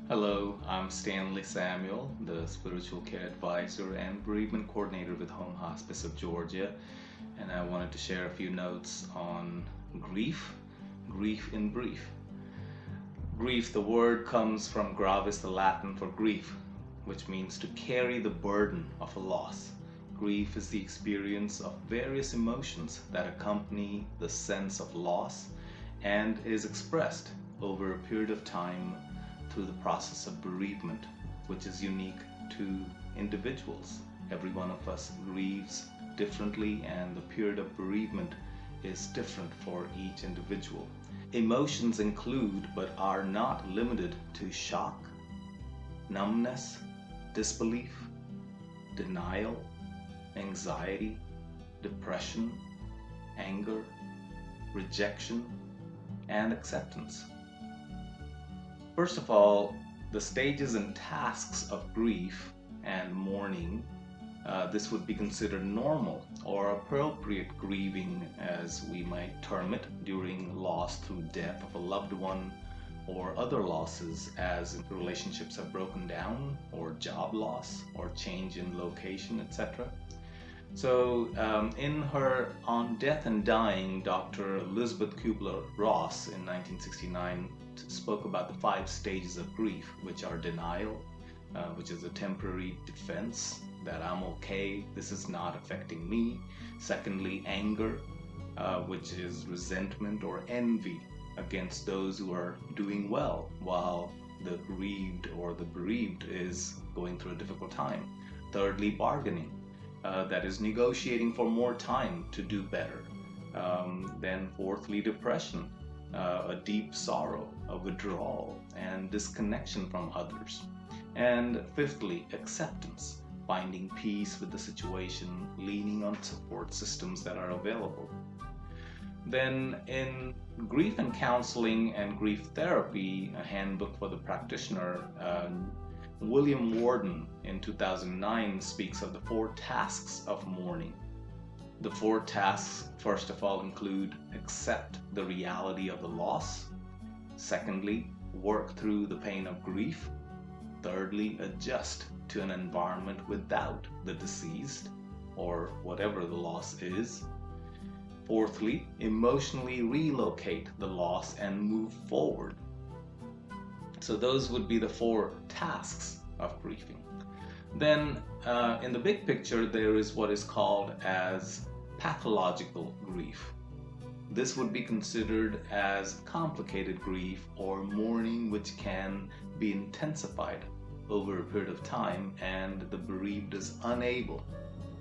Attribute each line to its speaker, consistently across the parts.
Speaker 1: Hello, I'm Stanley Samuel, the Spiritual Care Advisor and Bereavement Coordinator with Home Hospice of Georgia, and I wanted to share a few notes on grief. Grief in brief. Grief, the word comes from gravis, the Latin for grief, which means to carry the burden of a loss. Grief is the experience of various emotions that accompany the sense of loss and is expressed over a period of time through the process of bereavement, which is unique to individuals. Every one of us grieves differently, and the period of bereavement is different for each individual. Emotions include, but are not limited to, shock, numbness, disbelief, denial, anxiety, depression, anger, rejection, and acceptance. First of all, the stages and tasks of grief and mourning, this would be considered normal or appropriate grieving, as we might term it, during loss through death of a loved one or other losses, as relationships have broken down, or job loss, or change in location, etc. So, in her On Death and Dying, Dr. Elizabeth Kubler-Ross in 1969 spoke about the 5 stages of grief, which are denial, which is a temporary defense that I'm okay, this is not affecting me. Secondly, anger, which is resentment or envy against those who are doing well while the grieved or the bereaved is going through a difficult time. Thirdly, bargaining. That is negotiating for more time to do better. Then fourthly, depression, a deep sorrow, a withdrawal, and disconnection from others. And fifthly, acceptance, finding peace with the situation, leaning on support systems that are available. Then in Grief and Counseling and Grief Therapy, a handbook for the practitioner, William Worden in 2009 speaks of the 4 tasks of mourning. The 4 tasks, first of all, include accept the reality of the loss. Secondly, work through the pain of grief. Thirdly, adjust to an environment without the deceased or whatever the loss is. Fourthly, emotionally relocate the loss and move forward. So those would be the 4 tasks of grieving. Then in the big picture, there is what is called as pathological grief. This would be considered as complicated grief or mourning, which can be intensified over a period of time, and the bereaved is unable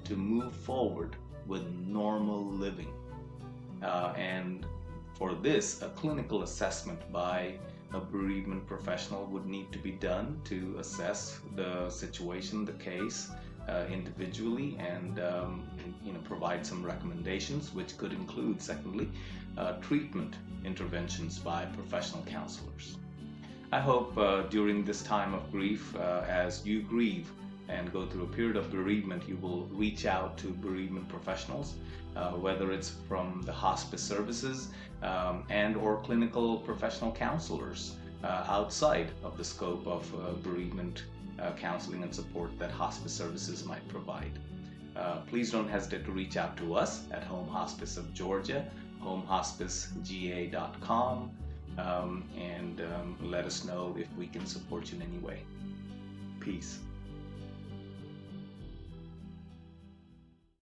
Speaker 1: to move forward with normal living. And for this, a clinical assessment by a bereavement professional would need to be done to assess the situation, the case, individually, and provide some recommendations, which could include, secondly, treatment interventions by professional counselors. I hope during this time of grief, as you grieve and go through a period of bereavement, you will reach out to bereavement professionals, whether it's from the hospice services and or clinical professional counselors outside of the scope of bereavement counseling and support that hospice services might provide. Please don't hesitate to reach out to us at Home Hospice of Georgia, homehospicega.com, and let us know if we can support you in any way. Peace.